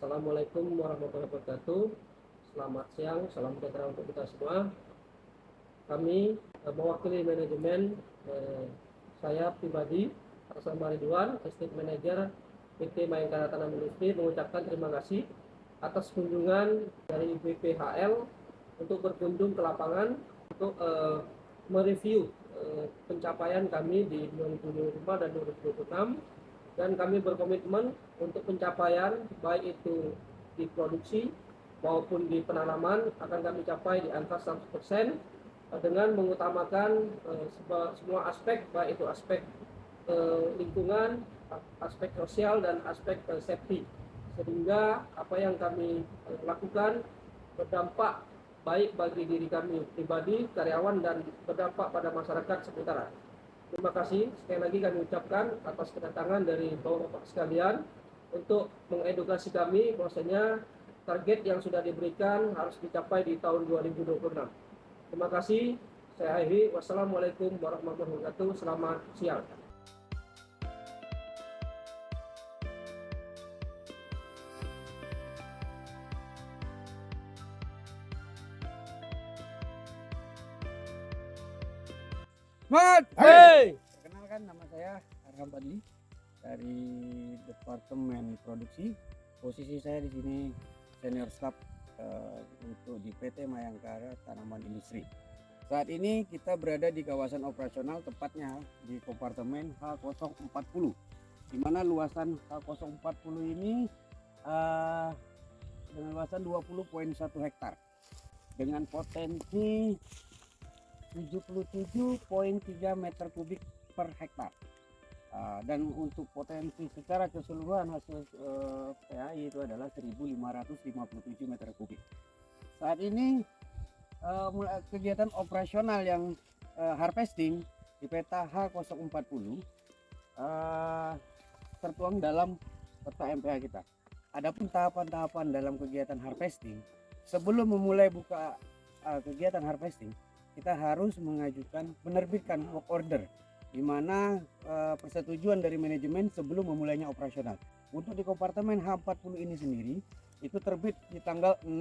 Assalamualaikum warahmatullahi wabarakatuh. Selamat siang, salam sejahtera untuk kita semua. Kami mewakili manajemen, saya pribadi Arsama Ridwan, Estate Manager PT Mayangkara Tanam Industri, mengucapkan terima kasih atas kunjungan dari BPHL untuk berkunjung ke lapangan untuk mereview pencapaian kami di 2025 dan 2026, dan kami berkomitmen untuk pencapaian baik itu di produksi maupun di penanaman akan kami capai di angka 100% dengan mengutamakan semua aspek, baik itu aspek lingkungan, aspek sosial, dan aspek safety, sehingga apa yang kami lakukan berdampak baik bagi diri kami pribadi, karyawan, dan berdampak pada masyarakat sekitar. Terima kasih sekali lagi kami ucapkan atas kedatangan dari Bapak-Bapak sekalian untuk mengedukasi kami bahwasanya target yang sudah diberikan harus dicapai di tahun 2026. Terima kasih. Saya akhiri. Wassalamualaikum warahmatullahi wabarakatuh. Selamat siang. Mat, Hey. perkenalkan nama saya Arham Fadli dari Departemen Produksi. Posisi saya di sini senior staff untuk di PT Mayangkara Tanaman Industri. Saat ini kita berada di kawasan operasional, tepatnya di kompartemen H040, di mana luasan H040 ini dengan luasan 20,1 hektar dengan potensi 77,3 meter kubik per hektar. Dan untuk potensi secara keseluruhan hasil PAI itu adalah 1.557 meter kubik. Saat ini kegiatan operasional yang harvesting di peta H040 tertuang dalam peta MPH kita. Adapun tahapan-tahapan dalam kegiatan harvesting, sebelum memulai buka kegiatan harvesting, kita harus menerbitkan work order, di mana persetujuan dari manajemen sebelum memulainya operasional. Untuk di kompartemen H40 ini sendiri itu terbit di tanggal 6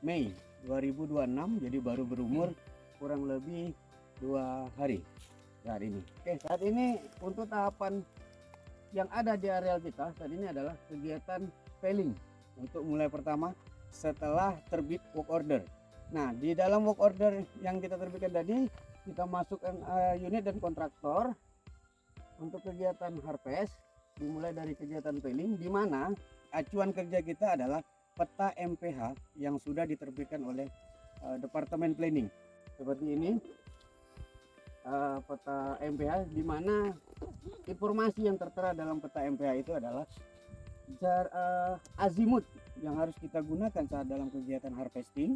Mei 2026, jadi baru berumur kurang lebih 2 hari saat ini. Oke, saat ini untuk tahapan yang ada di areal kita saat ini adalah kegiatan felling untuk mulai pertama setelah terbit work order. Nah, di dalam work order yang kita terbitkan tadi, kita masukkan unit dan kontraktor untuk kegiatan harvest, dimulai dari kegiatan felling, di mana acuan kerja kita adalah peta MPH yang sudah diterbitkan oleh Departemen Planning. Seperti ini peta MPH, di mana informasi yang tertera dalam peta MPH itu adalah azimut yang harus kita gunakan saat dalam kegiatan harvesting,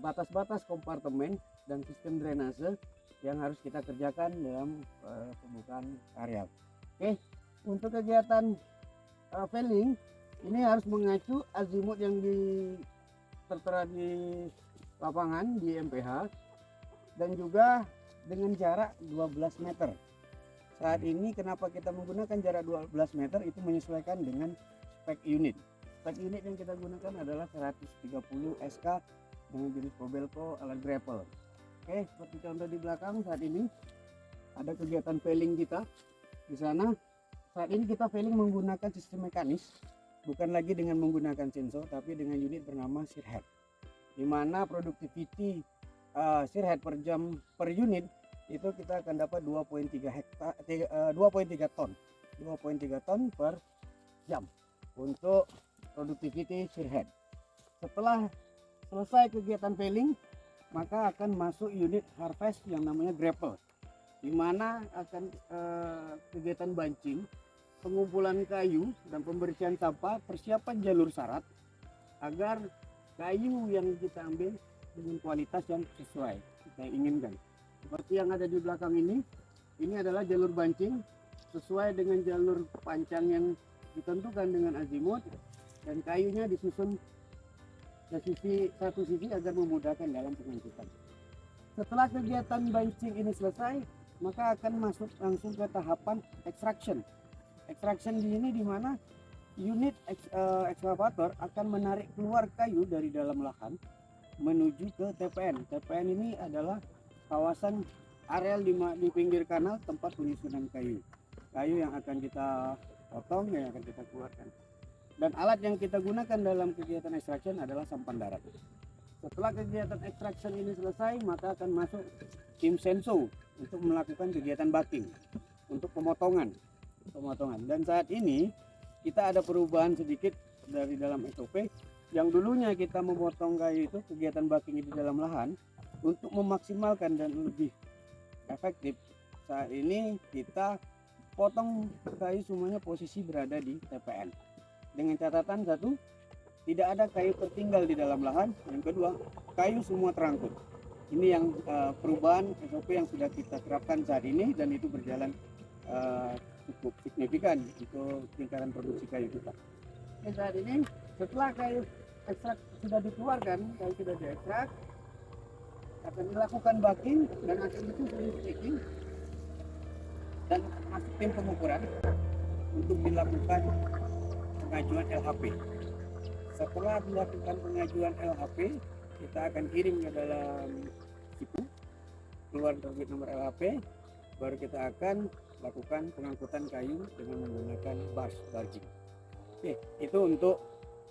batas-batas kompartemen, dan sistem drainase yang harus kita kerjakan dalam pembukaan areal. Oke, untuk kegiatan felling ini harus mengacu azimut yang tertera di lapangan di MPH, dan juga dengan jarak 12 meter. Saat ini kenapa kita menggunakan jarak 12 meter itu menyesuaikan dengan spek unit. Spek unit yang kita gunakan adalah 130 SK dengan jenis Kobelco alat grapple. Oke, seperti contoh di belakang saat ini ada kegiatan felling kita. Di sana saat ini kita felling menggunakan sistem mekanis, bukan lagi dengan menggunakan sensor, tapi dengan unit bernama Shearhead, di mana produktiviti Shearhead per jam per unit itu kita akan dapat 2,3 ton per jam untuk produktiviti Shearhead. Setelah selesai kegiatan felling, maka akan masuk unit harvest yang namanya grapple, di mana akan kegiatan banching, pengumpulan kayu dan pembersihan sampah, persiapan jalur syarat agar kayu yang kita ambil dengan kualitas yang sesuai kita inginkan. Seperti yang ada di belakang ini adalah jalur banching sesuai dengan jalur pancang yang ditentukan dengan azimut, dan kayunya disusun ke satu sisi agar memudahkan dalam pengangkutan. Setelah kegiatan banching ini selesai, maka akan masuk langsung ke tahapan extraction. Extraction di ini di mana ekskavator akan menarik keluar kayu dari dalam lahan menuju ke TPN. TPN ini adalah kawasan areal di pinggir kanal tempat penyusunan kayu. Kayu yang akan kita potong, yang akan kita keluarkan. Dan alat yang kita gunakan dalam kegiatan extraction adalah sampan darat. Setelah kegiatan extraction ini selesai, maka akan masuk tim senso untuk melakukan kegiatan bucking, untuk pemotongan. Dan saat ini kita ada perubahan sedikit dari dalam SOP. Yang dulunya kita memotong kayu itu kegiatan bucking di dalam lahan, untuk memaksimalkan dan lebih efektif, saat ini kita potong kayu semuanya posisi berada di TPN. Dengan catatan satu, tidak ada kayu tertinggal di dalam lahan. Yang kedua, kayu semua terangkut. Ini yang perubahan SOP yang sudah kita terapkan saat ini, dan itu berjalan cukup signifikan untuk tingkatan produksi kayu kita. Saat ini setelah kayu ekstrak sudah dikeluarkan, kayu sudah diekstrak, akan dilakukan bucking dan akan disusun stacking dan masuk tim pengukuran untuk dilakukan pengajuan LHP. Setelah dilakukan pengajuan LHP, kita akan kirim ke dalam SIPU, keluar terbit nomor LHP, baru kita akan lakukan pengangkutan kayu dengan menggunakan barging. Oke, itu untuk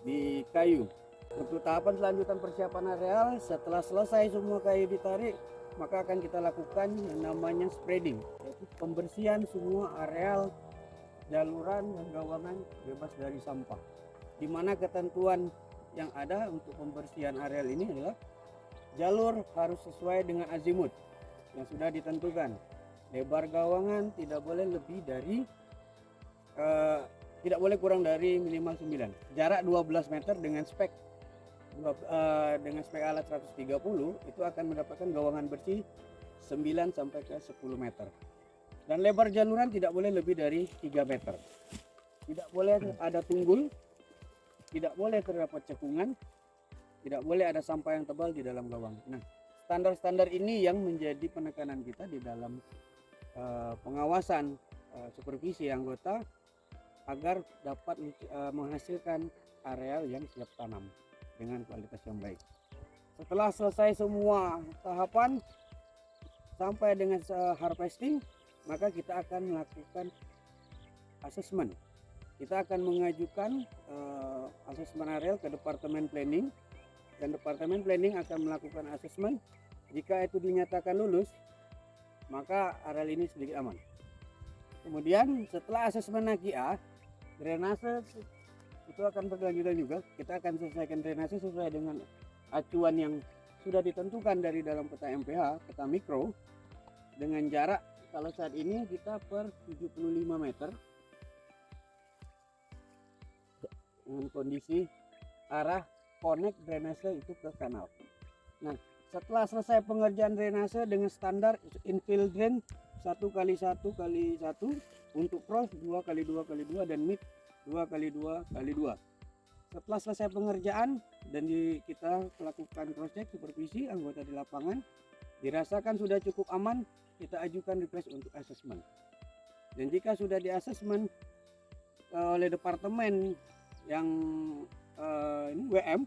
di kayu. Untuk tahapan selanjutan persiapan areal, setelah selesai semua kayu ditarik, maka akan kita lakukan yang namanya spreading, yaitu pembersihan semua areal jaluran dan gawangan bebas dari sampah. Di mana ketentuan yang ada untuk pembersihan areal ini adalah jalur harus sesuai dengan azimut yang sudah ditentukan. Lebar gawangan tidak boleh lebih dari tidak boleh kurang dari minimal 9. Jarak 12 meter dengan spek alat 130 itu akan mendapatkan gawangan bersih 9 sampai ke 10 meter. Dan lebar jaluran tidak boleh lebih dari 3 meter. Tidak boleh ada tunggul, tidak boleh terdapat cekungan, tidak boleh ada sampah yang tebal di dalam gawang. Nah, standar-standar ini yang menjadi penekanan kita di dalam pengawasan supervisi anggota agar dapat menghasilkan areal yang siap tanam dengan kualitas yang baik. Setelah selesai semua tahapan sampai dengan harvesting, maka kita akan melakukan asesmen. Kita akan mengajukan asesmen areal ke Departemen Planning, dan Departemen Planning akan melakukan asesmen. Jika itu dinyatakan lulus, maka areal ini sedikit aman. Kemudian setelah asesmen NAKIA, drainase itu akan berkelanjutan juga. Kita akan selesaikan drainase sesuai dengan acuan yang sudah ditentukan dari dalam peta MPH, peta mikro, dengan jarak kalau saat ini kita per 75 meter dengan kondisi arah connect drainase itu ke kanal. Nah, setelah selesai pengerjaan drainase dengan standar infill drain 1x1x1 untuk cross 2x2x2 dan mid 2x2x2. Setelah selesai pengerjaan dan kita melakukan cross check supervisi anggota di lapangan, dirasakan sudah cukup aman, kita ajukan request untuk asesmen. Dan jika sudah di asesmen oleh departemen yang ini WM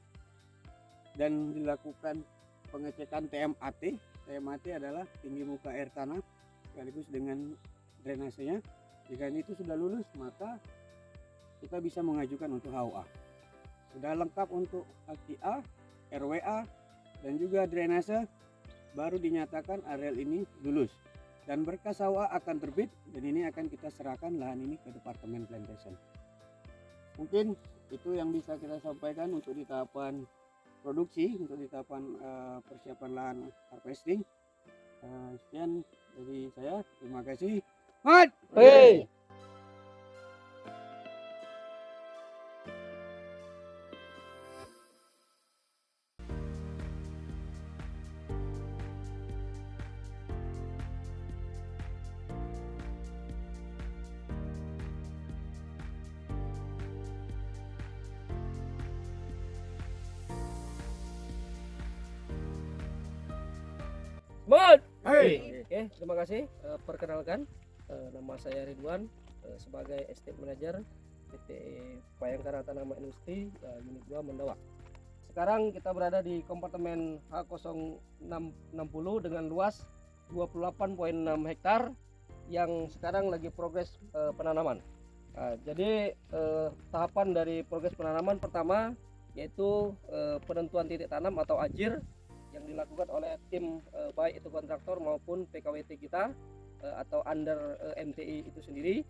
dan dilakukan pengecekan TMAT. TMAT adalah tinggi muka air tanah sekaligus dengan drainasenya. Jika itu sudah lulus, maka kita bisa mengajukan untuk HOA. Sudah lengkap untuk HTA, RWA, dan juga drainase, baru dinyatakan areal ini lulus. Dan berkas HOA akan terbit, dan ini akan kita serahkan lahan ini ke Departemen Plantation. Mungkin itu yang bisa kita sampaikan untuk di tahapan produksi, untuk di tahapan persiapan lahan harvesting. Sekian dari saya, terima kasih. Hey. Oke, terima kasih. Perkenalkan, nama saya Ridwan sebagai estate manager PT Bayangkara Tanaman Industri Unit 2 Mendawa. Sekarang kita berada di kompartemen H0660 dengan luas 28,6 hektar yang sekarang lagi progres penanaman. Jadi tahapan dari progres penanaman pertama yaitu penentuan titik tanam atau ajir yang dilakukan oleh tim baik itu kontraktor maupun PKWT kita atau under MTI itu sendiri.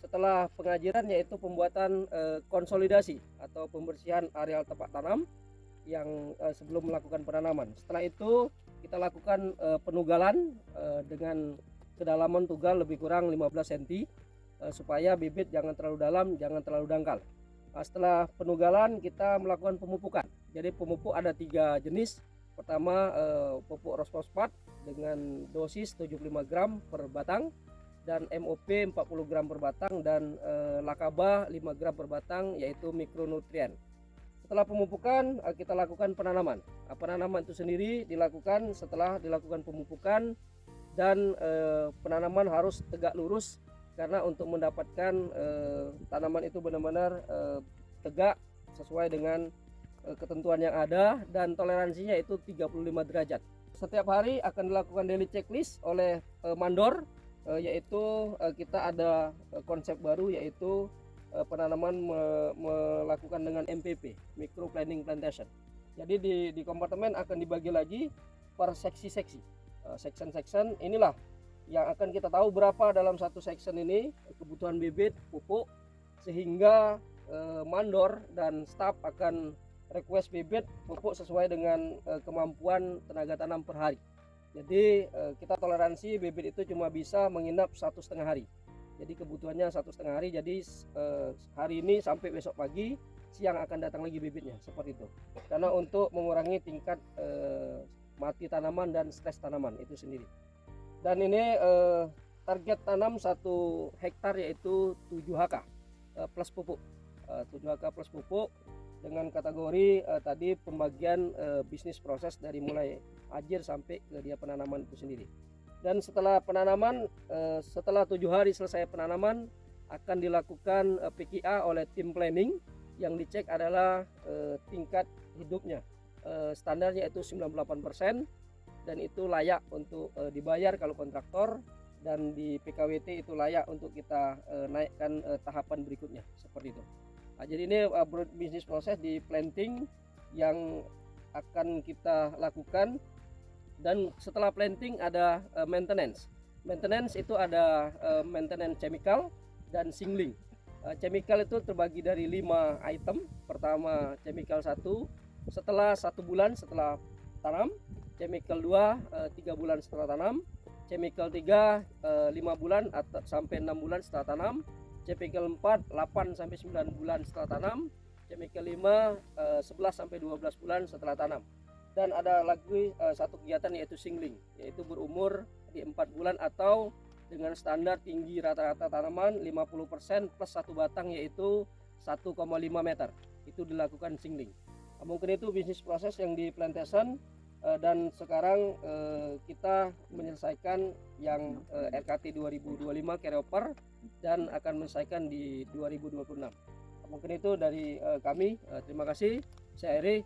Setelah pengajiran yaitu pembuatan konsolidasi atau pembersihan areal tempat tanam yang sebelum melakukan penanaman. Setelah itu kita lakukan penugalan dengan kedalaman tugal lebih kurang 15 cm supaya bibit jangan terlalu dalam, jangan terlalu dangkal. Setelah penugalan kita melakukan pemupukan. Jadi pemupuk ada 3 jenis. Pertama pupuk rosfosfat dengan dosis 75 gram per batang, dan MOP 40 gram per batang, dan lakaba 5 gram per batang yaitu mikronutrien. Setelah pemupukan kita lakukan penanaman. Penanaman itu sendiri dilakukan setelah dilakukan pemupukan, dan penanaman harus tegak lurus karena untuk mendapatkan tanaman itu benar-benar tegak sesuai dengan ketentuan yang ada, dan toleransinya itu 35 derajat. Setiap hari akan dilakukan daily checklist oleh mandor, yaitu kita ada konsep baru yaitu penanaman melakukan dengan MPP, micro planning plantation. Jadi di kompartemen akan dibagi lagi per seksi-seksi, section inilah yang akan kita tahu berapa dalam satu section ini kebutuhan bibit pupuk, sehingga mandor dan staf akan request bibit pupuk sesuai dengan kemampuan tenaga tanam per hari. Jadi kita toleransi bibit itu cuma bisa menginap 1,5 hari. Jadi kebutuhannya 1,5 hari. Jadi hari ini sampai besok pagi, siang akan datang lagi bibitnya, seperti itu. Karena untuk mengurangi tingkat mati tanaman dan stres tanaman itu sendiri. Dan ini target tanam 1 hektar yaitu 7 HK plus pupuk. 7 HK plus pupuk dengan kategori tadi pembagian bisnis proses dari mulai ajir sampai ke dia penanaman itu sendiri. Dan setelah penanaman, setelah 7 hari selesai penanaman, akan dilakukan PKA oleh tim planning. Yang dicek adalah tingkat hidupnya, standarnya itu 98%, dan itu layak untuk dibayar kalau kontraktor, dan di PKWT itu layak untuk kita naikkan tahapan berikutnya, seperti itu. Jadi ini bisnis proses di planting yang akan kita lakukan. Dan setelah planting ada maintenance. Maintenance itu ada maintenance chemical dan shingling. Chemical itu terbagi dari 5 item. Pertama chemical 1 setelah 1 bulan setelah tanam, chemical 2 3 bulan setelah tanam, chemical 3 5 bulan atau sampai 6 bulan setelah tanam, chemical 4 8 sampai 9 bulan setelah tanam, chemical 5 11 sampai 12 bulan setelah tanam. Dan ada lagi satu kegiatan yaitu shingling, yaitu berumur di 4 bulan atau dengan standar tinggi rata-rata tanaman 50% plus 1 batang yaitu 1,5 meter. Itu dilakukan shingling. Mungkin itu bisnis proses yang di plantation, dan sekarang kita menyelesaikan yang RKT 2025 carryover dan akan menyelesaikan di 2026. Mungkin itu dari kami. Terima kasih. Saya Eri.